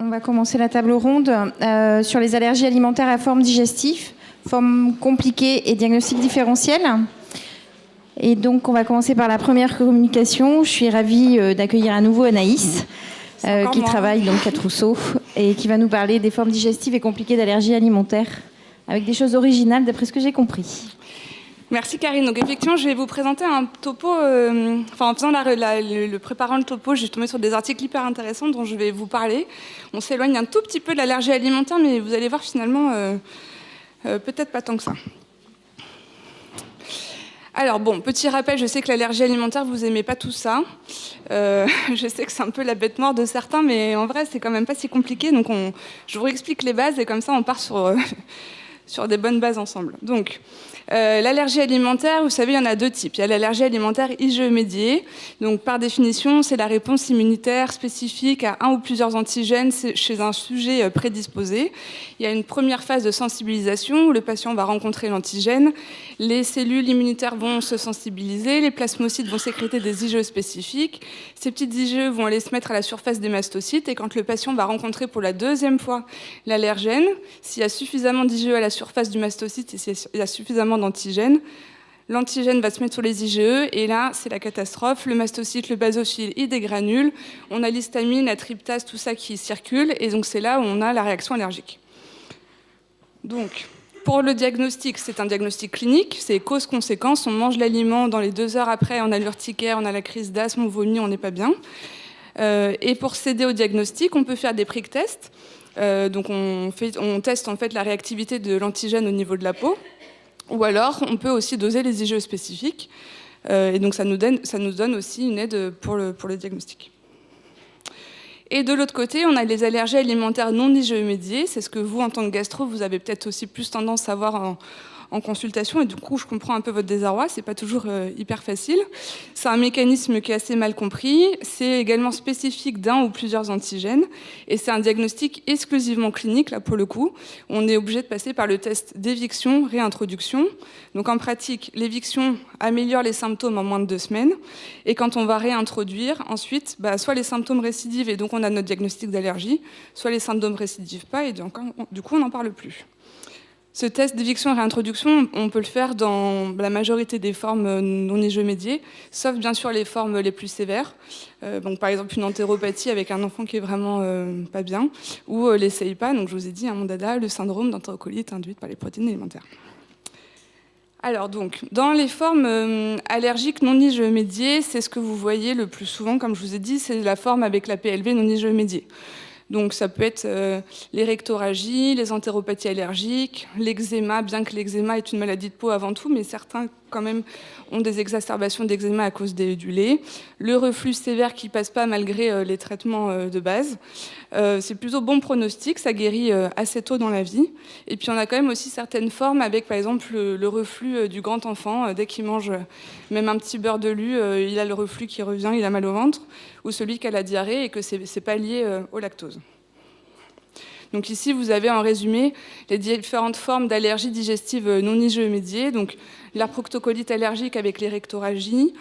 On va commencer la table ronde sur les allergies alimentaires à forme digestive, forme compliquée et diagnostic différentiel. Et donc, on va commencer par la première communication. Je suis ravie d'accueillir à nouveau Anaïs, qui travaille donc à Trousseau et qui va nous parler des formes digestives et compliquées d'allergies alimentaires, avec des choses originales d'après ce que j'ai compris. Merci Karine. Donc effectivement, je vais vous présenter un topo, en faisant le préparant le topo, je suis tombée sur des articles hyper intéressants dont je vais vous parler. On s'éloigne un tout petit peu de l'allergie alimentaire, mais vous allez voir finalement, peut-être pas tant que ça. Alors bon, petit rappel, je sais que l'allergie alimentaire, vous aimez pas tout ça. Je sais que c'est un peu la bête noire de certains, mais en vrai, c'est quand même pas si compliqué. Donc je vous explique les bases et comme ça, on part sur des bonnes bases ensemble. Donc, l'allergie alimentaire, vous savez, il y en a deux types. Il y a l'allergie alimentaire IgE-médiée. Donc, par définition, c'est la réponse immunitaire spécifique à un ou plusieurs antigènes chez un sujet prédisposé. Il y a une première phase de sensibilisation où le patient va rencontrer l'antigène. Les cellules immunitaires vont se sensibiliser, les plasmocytes vont sécréter des IgE spécifiques. Ces petites IgE vont aller se mettre à la surface des mastocytes et quand le patient va rencontrer pour la deuxième fois l'allergène, s'il y a suffisamment d'IgE à la surface du mastocyte et s'il y a suffisamment d'antigènes, l'antigène va se mettre sur les IgE et là, c'est la catastrophe. Le mastocyte, le basophile, il dégranule. On a l'histamine, la tryptase, tout ça qui circule et donc c'est là où on a la réaction allergique. Donc, pour le diagnostic, c'est un diagnostic clinique, c'est cause-conséquence. On mange l'aliment, dans les 2 heures après, on a l'urticaire, on a la crise d'asthme, on vomit, on n'est pas bien. Et pour s'aider au diagnostic, on peut faire des prick tests. Donc on teste en fait la réactivité de l'antigène au niveau de la peau. Ou alors, on peut aussi doser les IgE spécifiques. Et donc ça nous donne aussi une aide pour le diagnostic. Et de l'autre côté, on a les allergies alimentaires non IgE-médiées. C'est ce que vous, en tant que gastro, vous avez peut-être aussi plus tendance à voir en consultation. Et du coup, je comprends un peu votre désarroi. C'est pas toujours hyper facile. C'est un mécanisme qui est assez mal compris. C'est également spécifique d'un ou plusieurs antigènes. Et c'est un diagnostic exclusivement clinique, là, pour le coup. On est obligé de passer par le test d'éviction, réintroduction. Donc, en pratique, l'éviction améliore les symptômes en moins de 2 semaines. Et quand on va réintroduire, ensuite, soit les symptômes récidivent et donc on a notre diagnostic d'allergie, soit les symptômes récidivent pas et du coup, on n'en parle plus. Ce test d'éviction et réintroduction, on peut le faire dans la majorité des formes non IgE-médiées, sauf bien sûr les formes les plus sévères. Donc par exemple une entéropathie avec un enfant qui est vraiment pas bien, ou les CIPA, donc je vous ai dit, mon dada, le syndrome d'entérocolite induite par les protéines alimentaires. Alors donc, dans les formes allergiques non IgE-médiées, c'est ce que vous voyez le plus souvent, comme je vous ai dit, c'est la forme avec la PLV non IgE-médiée. Donc ça peut être les rectorragies, les entéropathies allergiques, l'eczéma, bien que l'eczéma est une maladie de peau avant tout, mais certains quand même ont des exacerbations d'eczéma à cause du lait. Le reflux sévère qui passe pas malgré les traitements de base. C'est plutôt bon pronostic, ça guérit assez tôt dans la vie. Et puis on a quand même aussi certaines formes avec par exemple le reflux du grand enfant. Dès qu'il mange même un petit beurre de lue, il a le reflux qui revient, il a mal au ventre. Ou celui qui a la diarrhée et que c'est pas lié au lactose. Donc ici, vous avez en résumé les différentes formes d'allergies digestives non IgE-médiées. Donc la proctocolite allergique avec les rectorragies,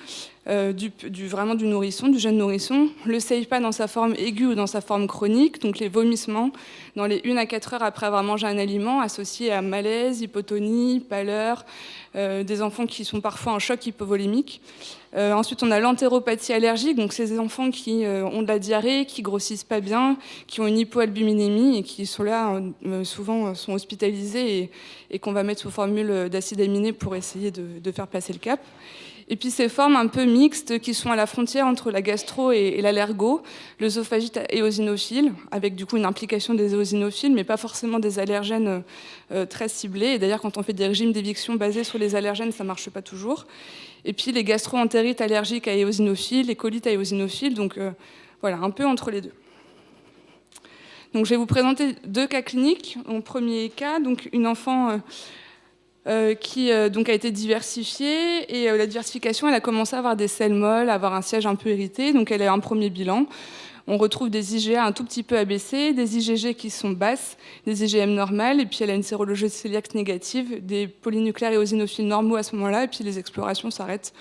vraiment du nourrisson, du jeune nourrisson. Le CIPA dans sa forme aiguë ou dans sa forme chronique, donc les vomissements dans les 1 à 4 heures après avoir mangé un aliment associés à malaise, hypotonie, pâleur, des enfants qui sont parfois en choc hypovolémique. Ensuite, on a l'entéropathie allergique, donc ces enfants qui ont de la diarrhée, qui grossissent pas bien, qui ont une hypoalbuminémie et qui sont là, souvent sont hospitalisés et qu'on va mettre sous formule d'acide aminé pour essayer de faire passer le cap. Et puis ces formes un peu mixtes qui sont à la frontière entre la gastro et l'allergo, l'œsophagite éosinophile, avec du coup une implication des éosinophiles, mais pas forcément des allergènes très ciblés. Et d'ailleurs, quand on fait des régimes d'éviction basés sur les allergènes, ça marche pas toujours. Et puis les gastro-entérites allergiques à éosinophiles, les colites à éosinophiles, donc voilà, un peu entre les deux. Donc je vais vous présenter 2 cas cliniques. Mon premier cas, donc une enfant qui donc a été diversifiée et la diversification, elle a commencé à avoir des selles molles, à avoir un siège un peu irrité, donc elle a un premier bilan. On retrouve des IgA un tout petit peu abaissées, des IgG qui sont basses, des IgM normales, et puis elle a une sérologie cœliaque négative, des polynucléaires éosinophiles normaux à ce moment-là, et puis les explorations s'arrêtent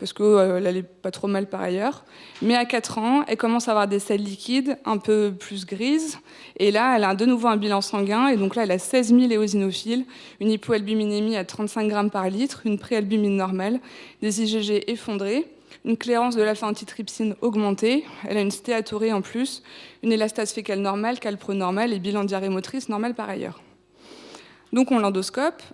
parce qu'elle allait pas trop mal par ailleurs. Mais à 4 ans, elle commence à avoir des selles liquides un peu plus grises. Et là, elle a de nouveau un bilan sanguin. Et donc là, elle a 16 000 éosinophiles, une hypoalbuminémie à 35 grammes par litre, une préalbumine normale, des IgG effondrés, une clairance de l'alpha-antitrypsine augmentée. Elle a une stéatorée en plus, une élastase fécale normale, calpro normale et bilan diarrhée motrice normal par ailleurs. Donc on l'endoscope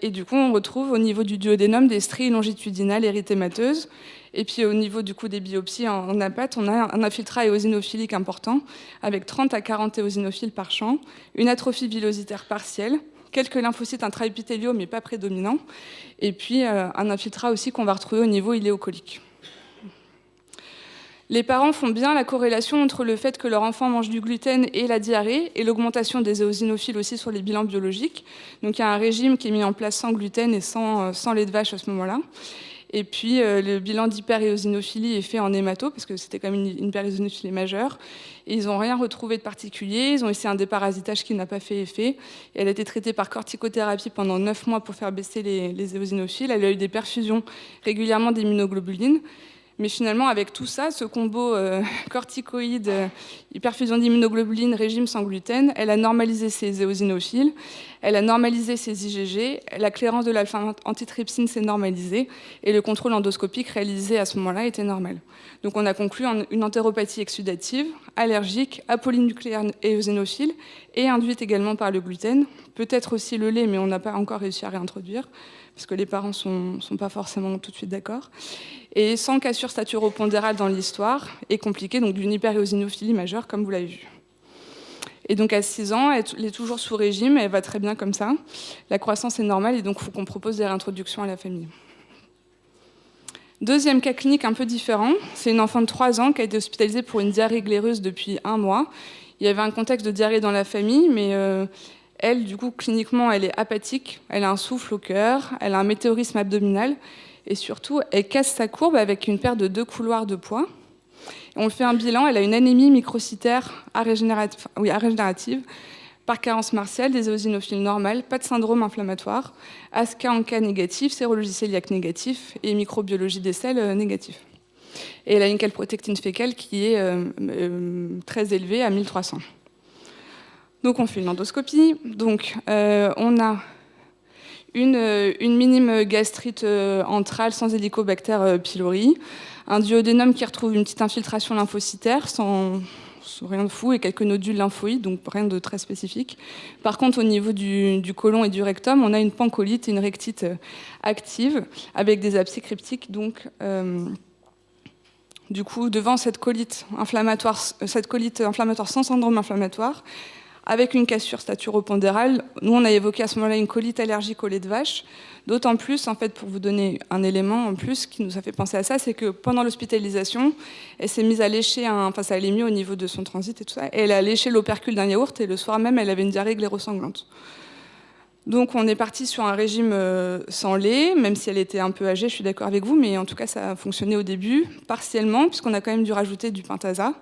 et du coup on retrouve au niveau du duodénum des stries longitudinales érythémateuses. Et puis au niveau du coup des biopsies en APAT, on a un infiltrat éosinophilique important avec 30 à 40 éosinophiles par champ, une atrophie villositaire partielle, quelques lymphocytes intraépithéliaux mais pas prédominants, et puis un infiltrat aussi qu'on va retrouver au niveau iléocolique. Les parents font bien la corrélation entre le fait que leur enfant mange du gluten et la diarrhée et l'augmentation des éosinophiles aussi sur les bilans biologiques. Donc il y a un régime qui est mis en place sans gluten et sans lait de vache à ce moment-là. Et puis le bilan d'hyperéosinophilie est fait en hémato parce que c'était quand même une hyperéosinophilie majeure. Et ils n'ont rien retrouvé de particulier. Ils ont essayé un déparasitage qui n'a pas fait effet. Et elle a été traitée par corticothérapie pendant 9 mois pour faire baisser les éosinophiles. Elle a eu des perfusions régulièrement d'immunoglobulines. Mais finalement, avec tout ça, ce combo corticoïde, hyperfusion d'immunoglobulines, régime sans gluten, elle a normalisé ses éosinophiles, elle a normalisé ses IgG, la clairance de l'alpha-antitrypsine s'est normalisée et le contrôle endoscopique réalisé à ce moment-là était normal. Donc on a conclu une entéropathie exsudative, allergique, apolynucléaire éosinophile et induite également par le gluten, peut-être aussi le lait, mais on n'a pas encore réussi à réintroduire, parce que les parents ne sont pas forcément tout de suite d'accord, et sans cassure staturopondérale dans l'histoire, et compliquée, donc d'une hyperéosinophilie majeure, comme vous l'avez vu. Et donc à 6 ans, elle est toujours sous régime, elle va très bien comme ça. La croissance est normale, et donc il faut qu'on propose des réintroductions à la famille. Deuxième cas clinique un peu différent, c'est une enfant de 3 ans qui a été hospitalisée pour une diarrhée glaireuse depuis 1 mois. Il y avait un contexte de diarrhée dans la famille, mais elle, du coup, cliniquement, elle est apathique, elle a un souffle au cœur, elle a un météorisme abdominal, et surtout, elle casse sa courbe avec une paire de 2 couloirs de poids. Et on fait un bilan, elle a une anémie microcytaire arégénérative, par carence martiale, des éosinophiles normales, pas de syndrome inflammatoire, ASCA-ANCA négatif, sérologie cœliaque négatif et microbiologie des selles négatif. Et elle a une calprotectine fécale qui est très élevée à 1300. Donc on fait une endoscopie. Donc on a une minime gastrite entrale sans hélicobacter pylori, un duodénum qui retrouve une petite infiltration lymphocytaire sans rien de fou et quelques nodules lymphoïdes, donc rien de très spécifique. Par contre, au niveau du côlon et du rectum, on a une pancolite et une rectite active avec des abcès cryptiques. Donc, du coup, devant cette colite inflammatoire sans syndrome inflammatoire, avec une cassure staturopondérale, nous on a évoqué à ce moment-là une colite allergique au lait de vache. D'autant plus, en fait, pour vous donner un élément en plus qui nous a fait penser à ça, c'est que pendant l'hospitalisation, elle s'est mise à lécher, ça allait mieux au niveau de son transit et tout ça, et elle a léché l'opercule d'un yaourt et le soir même, elle avait une diarrhée glairosanglante. Donc on est parti sur un régime sans lait, même si elle était un peu âgée, je suis d'accord avec vous, mais en tout cas ça a fonctionné au début, partiellement, puisqu'on a quand même dû rajouter du pentasa.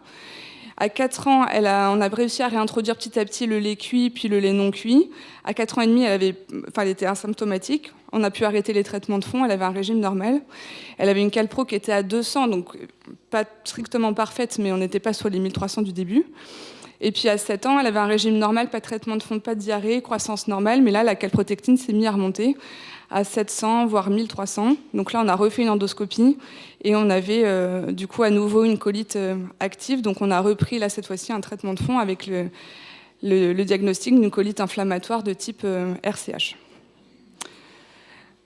À 4 ans, on a réussi à réintroduire petit à petit le lait cuit puis le lait non cuit. À 4 ans et demi, elle était asymptomatique. On a pu arrêter les traitements de fond, elle avait un régime normal. Elle avait une calpro qui était à 200, donc pas strictement parfaite, mais on n'était pas sur les 1300 du début. Et puis à 7 ans, elle avait un régime normal, pas de traitement de fond, pas de diarrhée, croissance normale, mais là, la calprotectine s'est mise à remonter à 700, voire 1300. Donc là, on a refait une endoscopie et on avait du coup à nouveau une colite active. Donc on a repris là cette fois-ci un traitement de fond avec le diagnostic d'une colite inflammatoire de type RCH.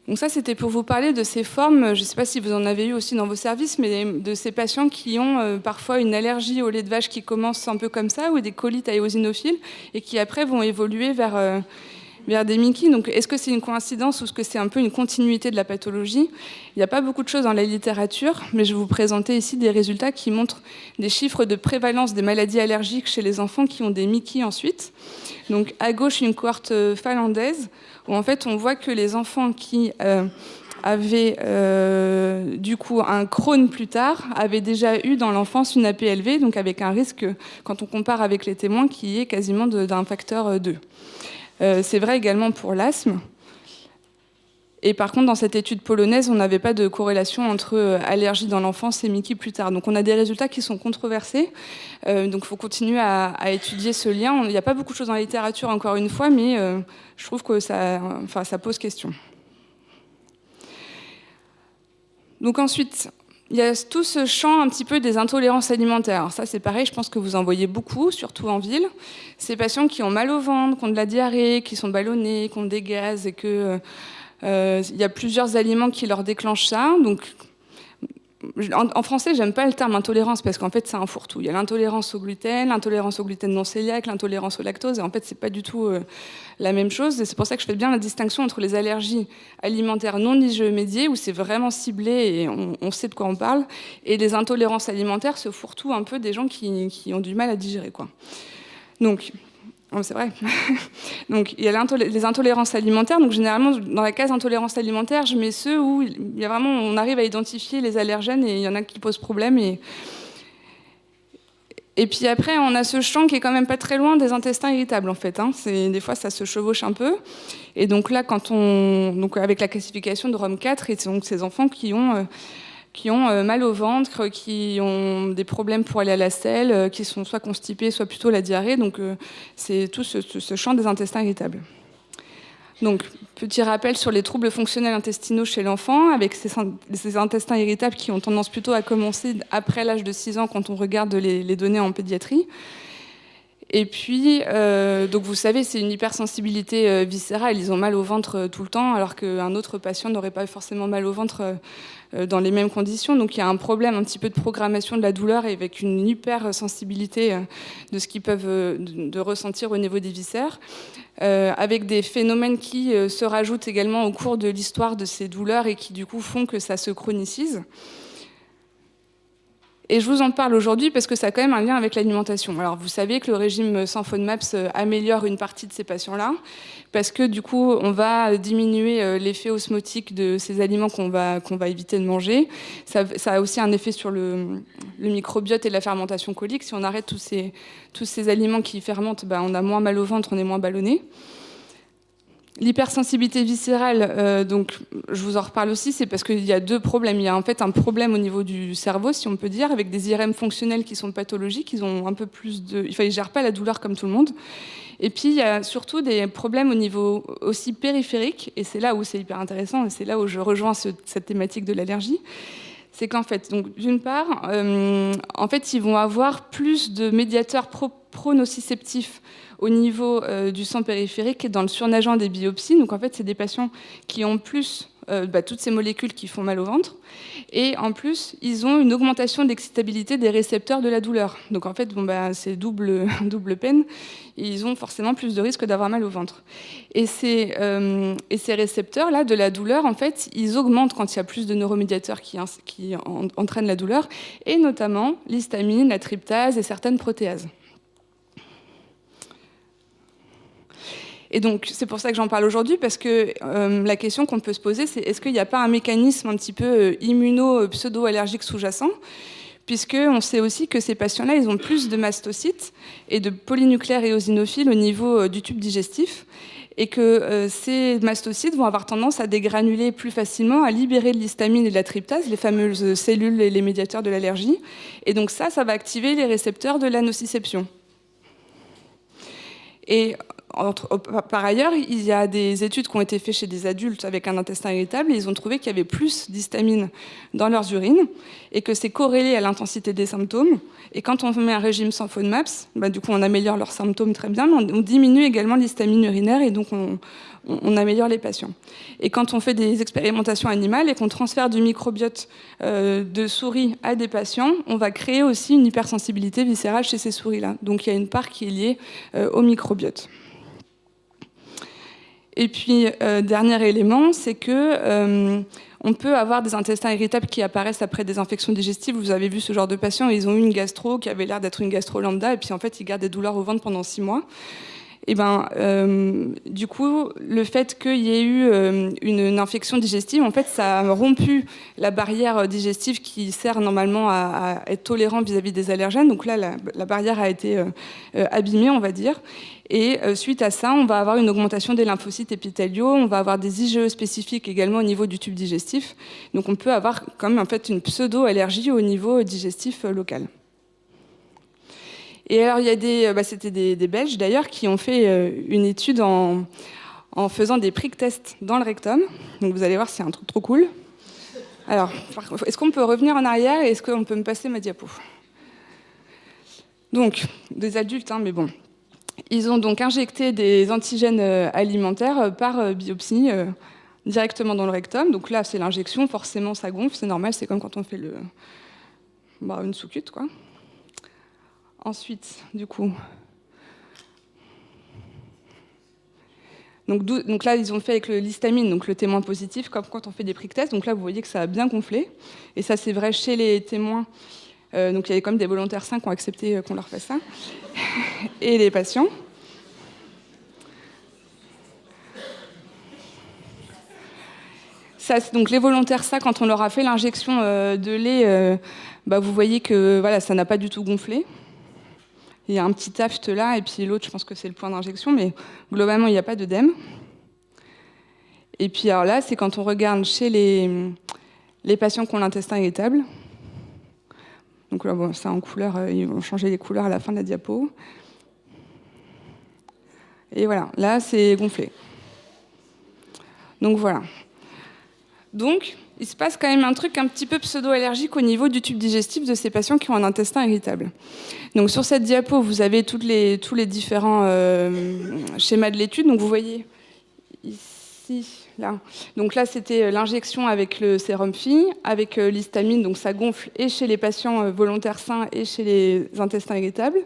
Donc ça, c'était pour vous parler de ces formes, je ne sais pas si vous en avez eu aussi dans vos services, mais de ces patients qui ont parfois une allergie au lait de vache qui commence un peu comme ça, ou des colites à éosinophiles, et qui après vont évoluer vers des MICI. Donc est-ce que c'est une coïncidence ou est-ce que c'est un peu une continuité de la pathologie ? Il n'y a pas beaucoup de choses dans la littérature, mais je vais vous présenter ici des résultats qui montrent des chiffres de prévalence des maladies allergiques chez les enfants qui ont des MICI ensuite. Donc à gauche, une cohorte finlandaise, où en fait on voit que les enfants qui avaient du coup un Crohn plus tard avaient déjà eu dans l'enfance une AP élevée, donc avec un risque, quand on compare avec les témoins, qui est quasiment d'un facteur 2. C'est vrai également pour l'asthme. Et par contre, dans cette étude polonaise, on n'avait pas de corrélation entre allergie dans l'enfance et MICI plus tard. Donc on a des résultats qui sont controversés. Donc il faut continuer à étudier ce lien. Il n'y a pas beaucoup de choses dans la littérature, encore une fois, mais je trouve que ça pose question. Donc ensuite, il y a tout ce champ un petit peu des intolérances alimentaires. Alors ça, c'est pareil, je pense que vous en voyez beaucoup, surtout en ville. Ces patients qui ont mal au ventre, qui ont de la diarrhée, qui sont ballonnés, qui ont des gaz et que... il y a plusieurs aliments qui leur déclenchent ça. Donc, en français, j'aime pas le terme intolérance parce qu'en fait, c'est un fourre-tout. Il y a l'intolérance au gluten non cœliaque, l'intolérance au lactose. Et en fait, c'est pas du tout la même chose. Et c'est pour ça que je fais bien la distinction entre les allergies alimentaires non IgE-médiées, où c'est vraiment ciblé et on sait de quoi on parle, et les intolérances alimentaires, ce fourre-tout un peu des gens qui ont du mal à digérer, quoi. Donc... c'est vrai. Donc, il y a les intolérances alimentaires. Donc, généralement, dans la case intolérance alimentaire, je mets ceux où il y a vraiment, on arrive à identifier les allergènes et il y en a qui posent problème. Et puis après, on a ce champ qui est quand même pas très loin des intestins irritables, en fait. Des fois, ça se chevauche un peu. Et donc là, donc avec la classification de ROM 4, et donc ces enfants qui ont mal au ventre, qui ont des problèmes pour aller à la selle, qui sont soit constipés, soit plutôt la diarrhée. Donc c'est tout ce champ des intestins irritables. Donc, petit rappel sur les troubles fonctionnels intestinaux chez l'enfant, avec ces intestins irritables qui ont tendance plutôt à commencer après l'âge de 6 ans quand on regarde les données en pédiatrie. Et puis, donc vous savez, c'est une hypersensibilité viscérale. Ils ont mal au ventre tout le temps, alors qu'un autre patient n'aurait pas forcément mal au ventre dans les mêmes conditions. Donc il y a un problème un petit peu de programmation de la douleur avec une hypersensibilité de ce qu'ils peuvent de ressentir au niveau des viscères, avec des phénomènes qui se rajoutent également au cours de l'histoire de ces douleurs et qui du coup font que ça se chronicise. Et je vous en parle aujourd'hui parce que ça a quand même un lien avec l'alimentation. Alors vous savez que le régime sans FODMAPS améliore une partie de ces patients-là, parce que du coup on va diminuer l'effet osmotique de ces aliments qu'on va éviter de manger. Ça a aussi un effet sur le microbiote et la fermentation colique. Si on arrête tous ces aliments qui fermentent, on a moins mal au ventre, on est moins ballonné. L'hypersensibilité viscérale, donc je vous en reparle aussi, c'est parce qu'il y a deux problèmes. Il y a en fait un problème au niveau du cerveau, si on peut dire, avec des IRM fonctionnels qui sont pathologiques. Ils ont un peu plus ils gèrent pas la douleur comme tout le monde. Et puis il y a surtout des problèmes au niveau aussi périphérique, et c'est là où c'est hyper intéressant, et c'est là où je rejoins cette thématique de l'allergie. C'est qu'en fait, donc d'une part, en fait, ils vont avoir plus de médiateurs pronociceptifs au niveau du sang périphérique et dans le surnageant des biopsies. Donc en fait, c'est des patients qui ont plus toutes ces molécules qui font mal au ventre. Et en plus, ils ont une augmentation d'excitabilité des récepteurs de la douleur. Donc en fait, c'est double peine. Et ils ont forcément plus de risques d'avoir mal au ventre. Et ces récepteurs-là de la douleur, en fait, ils augmentent quand il y a plus de neuromédiateurs qui entraînent la douleur, et notamment l'histamine, la tryptase et certaines protéases. Et donc, c'est pour ça que j'en parle aujourd'hui, parce que la question qu'on peut se poser, c'est est-ce qu'il n'y a pas un mécanisme un petit peu immuno-pseudo-allergique sous-jacent, puisqu'on sait aussi que ces patients-là, ils ont plus de mastocytes et de polynucléaires éosinophiles au niveau du tube digestif, et que ces mastocytes vont avoir tendance à dégranuler plus facilement, à libérer de l'histamine et de la tryptase, les fameuses cellules et les médiateurs de l'allergie. Et donc ça va activer les récepteurs de la nociception. Et par ailleurs, il y a des études qui ont été faites chez des adultes avec un intestin irritable, et ils ont trouvé qu'il y avait plus d'histamine dans leurs urines et que c'est corrélé à l'intensité des symptômes. Et quand on met un régime sans FODMAPS, du coup on améliore leurs symptômes très bien, mais on diminue également l'histamine urinaire, et donc on améliore les patients. Et quand on fait des expérimentations animales et qu'on transfère du microbiote de souris à des patients, on va créer aussi une hypersensibilité viscérale chez ces souris-là. Donc il y a une part qui est liée au microbiote. Et puis, dernier élément, c'est que on peut avoir des intestins irritables qui apparaissent après des infections digestives. Vous avez vu ce genre de patients, ils ont eu une gastro qui avait l'air d'être une gastro lambda, et puis en fait, ils gardent des douleurs au ventre pendant 6 mois. Et du coup, le fait qu'il y ait eu une infection digestive, en fait, ça a rompu la barrière digestive qui sert normalement à être tolérant vis-à-vis des allergènes. Donc là, la barrière a été abîmée, on va dire. Et suite à ça, on va avoir une augmentation des lymphocytes épithéliaux, on va avoir des IgE spécifiques également au niveau du tube digestif. Donc on peut avoir comme en fait une pseudo-allergie au niveau digestif local. Et alors, il y a c'était des Belges d'ailleurs qui ont fait une étude en faisant des prick tests dans le rectum. Donc vous allez voir, c'est un truc trop cool. Alors, est-ce qu'on peut revenir en arrière et est-ce qu'on peut me passer ma diapo? Donc, des adultes, mais bon. Ils ont donc injecté des antigènes alimentaires par biopsie directement dans le rectum. Donc là, c'est l'injection, forcément ça gonfle, c'est normal, c'est comme quand on fait une sous-cute, quoi. Ensuite, du coup... Donc là, ils ont fait avec l'histamine, donc le témoin positif, comme quand on fait des prick tests. Donc là, vous voyez que ça a bien gonflé. Et ça, c'est vrai chez les témoins. Donc il y avait quand même des volontaires sains qui ont accepté qu'on leur fasse ça. Et les patients. Ça, donc les volontaires sains, quand on leur a fait l'injection de lait, vous voyez que voilà, ça n'a pas du tout gonflé. Il y a un petit aft là, et puis l'autre, je pense que c'est le point d'injection, mais globalement, il n'y a pas d'œdème. Et puis alors là, c'est quand on regarde chez les patients qui ont l'intestin irritable. Donc là, bon, ça en couleur, ils vont changer les couleurs à la fin de la diapo. Et voilà, là, c'est gonflé. Donc voilà. Donc, il se passe quand même un truc un petit peu pseudo-allergique au niveau du tube digestif de ces patients qui ont un intestin irritable. Donc sur cette diapo, vous avez tous les différents schémas de l'étude. Donc vous voyez ici, là. Donc là, c'était l'injection avec le sérum Phi, avec l'histamine, donc ça gonfle et chez les patients volontaires sains et chez les intestins irritables.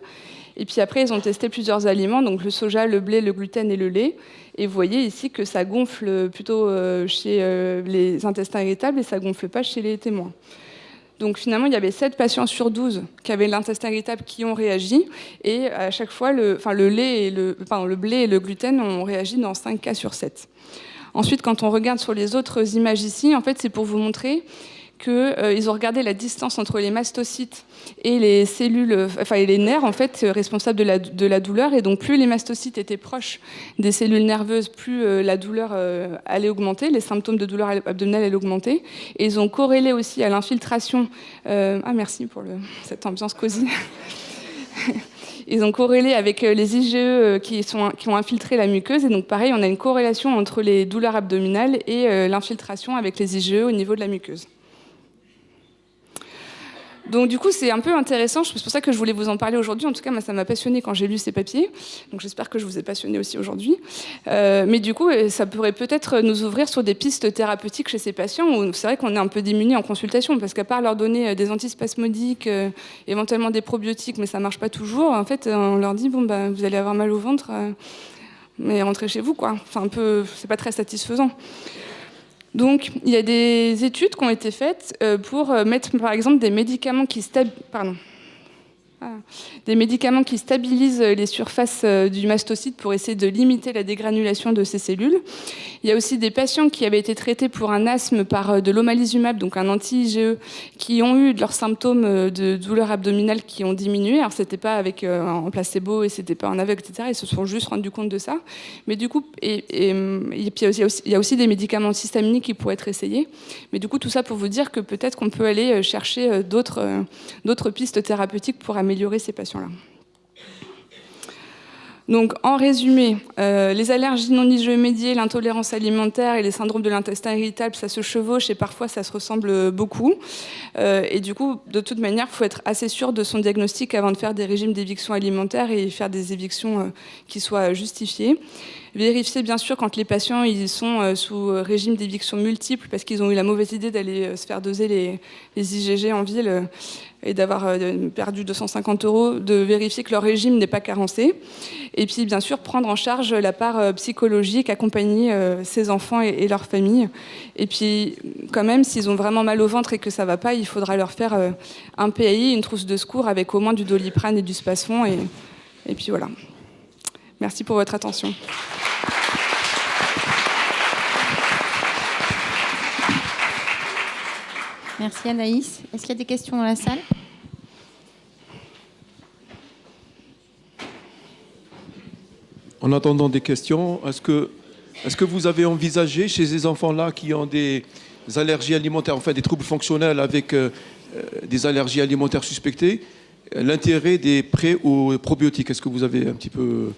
Et puis après, ils ont testé plusieurs aliments, donc le soja, le blé, le gluten et le lait. Et vous voyez ici que ça gonfle plutôt chez les intestins irritables et ça ne gonfle pas chez les témoins. Donc finalement, il y avait 7 patients sur 12 qui avaient l'intestin irritable qui ont réagi. Et à chaque fois, le blé et le gluten ont réagi dans 5 cas sur 7. Ensuite, quand on regarde sur les autres images ici, en fait, c'est pour vous montrer qu'ils ont regardé la distance entre les mastocytes et les cellules, et les nerfs en fait responsables de la douleur. Et donc plus les mastocytes étaient proches des cellules nerveuses, plus la douleur allait augmenter, les symptômes de douleur abdominale allaient augmenter. Et ils ont corrélé aussi à l'infiltration. Merci pour cette ambiance cosy. Ils ont corrélé avec les IgE qui ont infiltré la muqueuse. Et donc pareil, on a une corrélation entre les douleurs abdominales et l'infiltration avec les IgE au niveau de la muqueuse. Donc du coup, c'est un peu intéressant, c'est pour ça que je voulais vous en parler aujourd'hui. En tout cas, moi, ça m'a passionnée quand j'ai lu ces papiers. Donc j'espère que je vous ai passionné aussi aujourd'hui. Mais du coup, ça pourrait peut-être nous ouvrir sur des pistes thérapeutiques chez ces patients où c'est vrai qu'on est un peu démunis en consultation parce qu'à part leur donner des antispasmodiques, éventuellement des probiotiques, mais ça marche pas toujours, en fait, on leur dit, vous allez avoir mal au ventre, mais rentrez chez vous, quoi. Enfin, c'est pas très satisfaisant. Donc, il y a des études qui ont été faites pour mettre, par exemple, des médicaments qui stabilisent les surfaces du mastocyte pour essayer de limiter la dégranulation de ces cellules. Il y a aussi des patients qui avaient été traités pour un asthme par de l'omalizumab, donc un anti-IgE, qui ont eu leurs symptômes de douleur abdominale qui ont diminué. Alors, c'était pas avec en placebo et c'était pas en aveugle, etc. Ils se sont juste rendus compte de ça. Mais du coup, et puis il y a aussi des médicaments antihistaminiques qui pourraient être essayés. Mais du coup, tout ça pour vous dire que peut-être qu'on peut aller chercher d'autres pistes thérapeutiques pour améliorer ces patients-là. Donc, en résumé, les allergies non IgE médiées, l'intolérance alimentaire et les syndromes de l'intestin irritable, ça se chevauche et parfois ça se ressemble beaucoup. Et du coup, de toute manière, il faut être assez sûr de son diagnostic avant de faire des régimes d'éviction alimentaire et faire des évictions qui soient justifiées. Vérifier bien sûr quand les patients ils sont sous régime d'éviction multiple parce qu'ils ont eu la mauvaise idée d'aller se faire doser les IgG en ville et d'avoir perdu 250 €, de vérifier que leur régime n'est pas carencé. Et puis bien sûr prendre en charge la part psychologique, accompagner ces enfants et leurs familles. Et puis quand même, s'ils ont vraiment mal au ventre et que ça ne va pas, il faudra leur faire un PAI, une trousse de secours avec au moins du Doliprane et du Spasfon. Et puis voilà. Merci pour votre attention. Merci Anaïs. Est-ce qu'il y a des questions dans la salle ? En attendant des questions, est-ce que vous avez envisagé chez ces enfants-là qui ont des allergies alimentaires, enfin des troubles fonctionnels avec des allergies alimentaires suspectées, l'intérêt des pré ou probiotiques? Est-ce que vous avez un petit peu...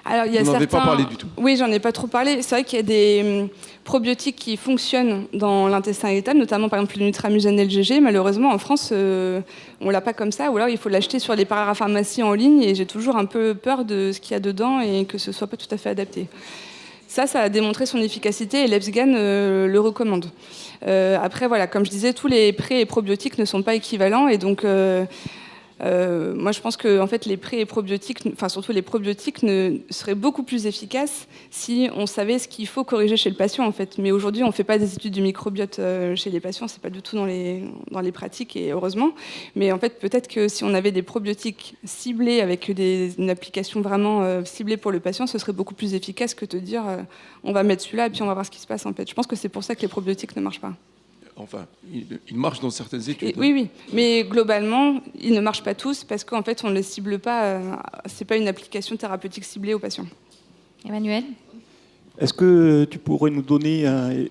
Alors, il y a vous n'en avez certains... pas parlé du tout. Oui, j'en ai pas trop parlé. C'est vrai qu'il y a des probiotiques qui fonctionnent dans l'intestin irritable, notamment par exemple le Nutramugène LGG. Malheureusement, en France, on l'a pas comme ça, ou alors il faut l'acheter sur les parapharmacies en ligne, et j'ai toujours un peu peur de ce qu'il y a dedans et que ce soit pas tout à fait adapté. Ça a démontré son efficacité et l'EFSGAN le recommande. Après, voilà, comme je disais, tous les pré et probiotiques ne sont pas équivalents, et donc... moi, je pense que en fait, les pré et probiotiques, enfin surtout les probiotiques, seraient beaucoup plus efficaces si on savait ce qu'il faut corriger chez le patient, en fait. Mais aujourd'hui, on ne fait pas des études du microbiote chez les patients, c'est pas du tout dans les pratiques, et heureusement. Mais en fait, peut-être que si on avait des probiotiques ciblés avec une application vraiment ciblée pour le patient, ce serait beaucoup plus efficace que de dire on va mettre celui-là et puis on va voir ce qui se passe, en fait. Je pense que c'est pour ça que les probiotiques ne marchent pas. Enfin, il marche dans certaines études. Oui, mais globalement, ils ne marchent pas tous parce qu'en fait, on ne les cible pas. C'est pas une application thérapeutique ciblée aux patients. Emmanuel ? Est-ce que tu pourrais nous donner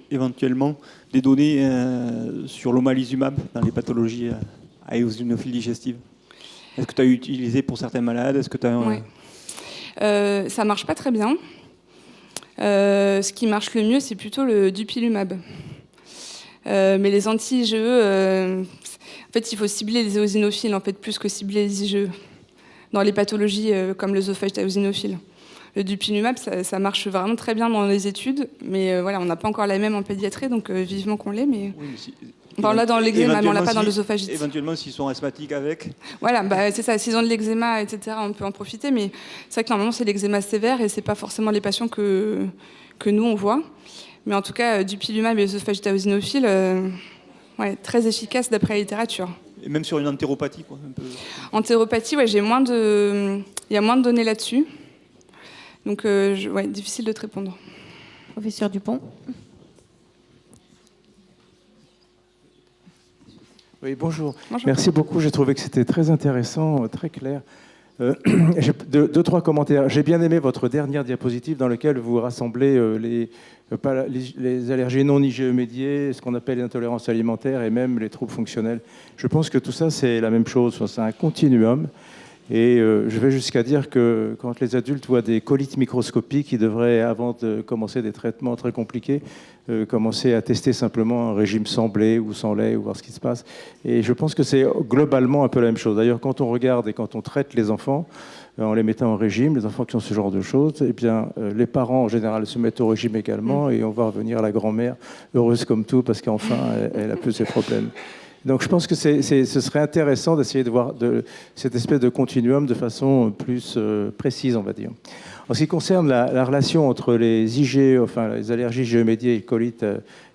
éventuellement des données sur l'omalizumab dans les pathologies à éosinophile digestive? Est-ce que tu as utilisé pour certains malades? Est-ce que tu as... Oui. Ça marche pas très bien. Ce qui marche le mieux, c'est plutôt le dupilumab. Mais les anti-IgE, en fait, il faut cibler les éosinophiles en fait, plus que cibler les IgE dans les pathologies comme l'œsophagite éosinophile. Le dupilumab, ça marche vraiment très bien dans les études, mais voilà, on n'a pas encore la même en pédiatrie, donc vivement qu'on l'ait. Mais... Oui, mais si... Enfin, là, dans l'eczéma, mais on l'a pas dans l'œsophagite. Éventuellement, s'ils sont asthmatiques avec. Voilà, c'est ça. S'ils ont de l'eczéma, etc., on peut en profiter, mais c'est vrai que normalement, c'est l'eczéma sévère et c'est pas forcément les patients que nous on voit. Mais en tout cas, dupilumab et l'œsophagite éosinophile, très efficace d'après la littérature. Et même sur une entéropathie, quoi, un peu. Entéropathie, il y a moins de données là-dessus. Donc, difficile de te répondre. Professeur Dupont. Oui, bonjour. Bonjour. Merci beaucoup. J'ai trouvé que c'était très intéressant, très clair. J'ai deux, trois commentaires. J'ai bien aimé votre dernière diapositive dans laquelle vous rassemblez les allergies non IgE médiées, ce qu'on appelle les intolérances alimentaires et même les troubles fonctionnels. Je pense que tout ça, c'est la même chose. C'est un continuum. Et je vais jusqu'à dire que quand les adultes voient des colites microscopiques, ils devraient, avant de commencer des traitements très compliqués, commencer à tester simplement un régime sans blé ou sans lait ou voir ce qui se passe. Et je pense que c'est globalement un peu la même chose. D'ailleurs, quand on regarde et quand on traite les enfants, en les mettant en régime, les enfants qui ont ce genre de choses, eh bien, les parents en général se mettent au régime également et on va revenir à la grand-mère, heureuse comme tout, parce qu'enfin, elle a plus ses problèmes. Donc je pense que ce serait intéressant d'essayer de voir cette espèce de continuum de façon plus précise, on va dire. En ce qui concerne la relation entre les IgE, enfin les allergies IgE médiées et colite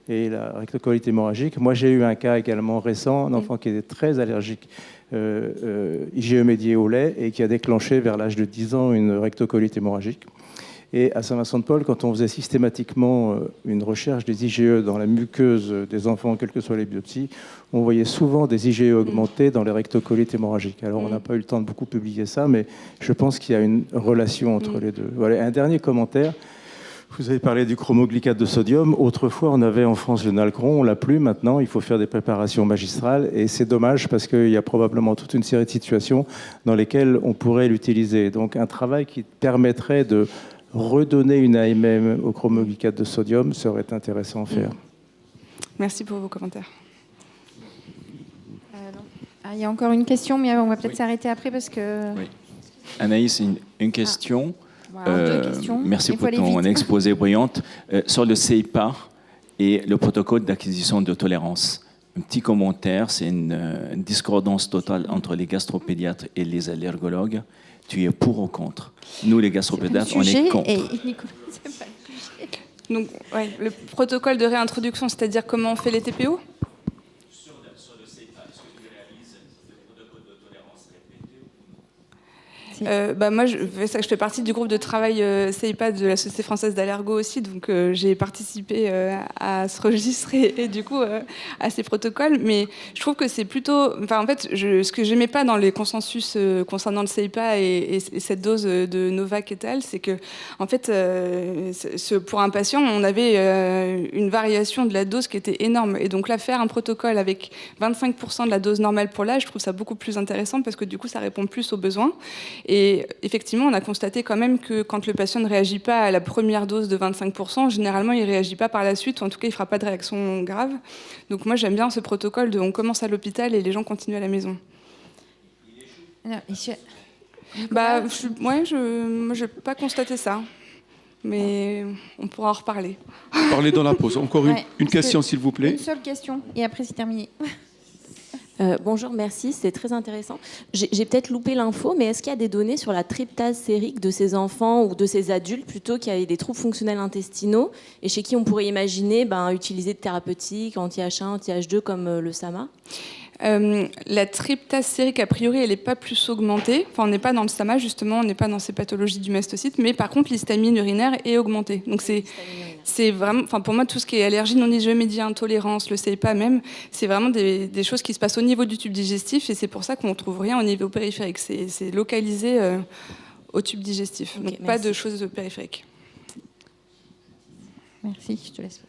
et la rectocolite hémorragique, moi j'ai eu un cas également récent, un enfant qui était très allergique IgE médié au lait et qui a déclenché vers l'âge de 10 ans une rectocolite hémorragique. Et à Saint-Vincent-de-Paul, quand on faisait systématiquement une recherche des IgE dans la muqueuse des enfants, quelles que soient les biopsies, on voyait souvent des IgE augmentés dans les rectocolites hémorragiques. Alors, on n'a pas eu le temps de beaucoup publier ça, mais je pense qu'il y a une relation entre les deux. Voilà. Un dernier commentaire. Vous avez parlé du chromoglycate de sodium. Autrefois, on avait en France le nalcron, on l'a plus. Maintenant, il faut faire des préparations magistrales. Et c'est dommage parce qu'il y a probablement toute une série de situations dans lesquelles on pourrait l'utiliser. Donc, un travail qui permettrait de redonner une AMM au chromoglycate de sodium serait intéressant à faire. Merci pour vos commentaires. Il y a encore une question, mais on va peut-être s'arrêter après parce que... Oui. Anaïs, une question. Deux questions. Merci pour ton exposé brillante. Sur le CIPA et le protocole d'acquisition de tolérance. Un petit commentaire, c'est une discordance totale entre les gastropédiatres et les allergologues. Tu es pour ou contre? Nous, les gastropédiatres, on est contre. Donc, le protocole de réintroduction, c'est-à-dire comment on fait les TPO? Sur le CIPA, est-ce que tu réalises le protocole de tolérance répété ou non? Merci. Moi, je fais partie du groupe de travail CEIPA de la Société française d'Allergo aussi, donc j'ai participé à ce registre et du coup à ces protocoles. Mais je trouve que c'est plutôt... Enfin, en fait, ce que j'aimais pas dans les consensus concernant le CEIPA et cette dose de Novak et al., c'est que, en fait, pour un patient, on avait une variation de la dose qui était énorme. Et donc là, faire un protocole avec 25% de la dose normale pour l'âge, je trouve ça beaucoup plus intéressant parce que du coup, ça répond plus aux besoins. Et effectivement, on a constaté quand même que quand le patient ne réagit pas à la première dose de 25%, généralement, il ne réagit pas par la suite, ou en tout cas, il ne fera pas de réaction grave. Donc moi, j'aime bien ce protocole de on commence à l'hôpital et les gens continuent à la maison. Alors, Moi, je n'ai pas constaté ça. Mais on pourra en reparler. Parlez dans la pause. Encore une question, s'il vous plaît. Une seule question, et après c'est terminé. Bonjour, merci, c'est très intéressant. J'ai peut-être loupé l'info, mais est-ce qu'il y a des données sur la tryptase sérique de ces enfants ou de ces adultes plutôt qui avaient des troubles fonctionnels intestinaux et chez qui on pourrait imaginer utiliser de thérapeutiques anti-H1, anti-H2 comme le SAMA? La tryptase sérique, a priori, elle n'est pas plus augmentée. Enfin, on n'est pas dans le SAMA, justement, on n'est pas dans ces pathologies du mastocyte, mais par contre, l'histamine urinaire est augmentée. Donc, c'est vraiment, enfin, pour moi, tout ce qui est allergie non IgE-média, intolérance, le CEIPA même, c'est vraiment des choses qui se passent au niveau du tube digestif, et c'est pour ça qu'on ne trouve rien au niveau périphérique. C'est localisé au tube digestif. Okay, donc, merci. pas de choses périphériques. Merci, je te laisse.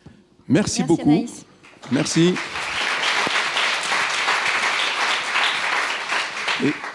Merci beaucoup. Anaïs. Merci. Et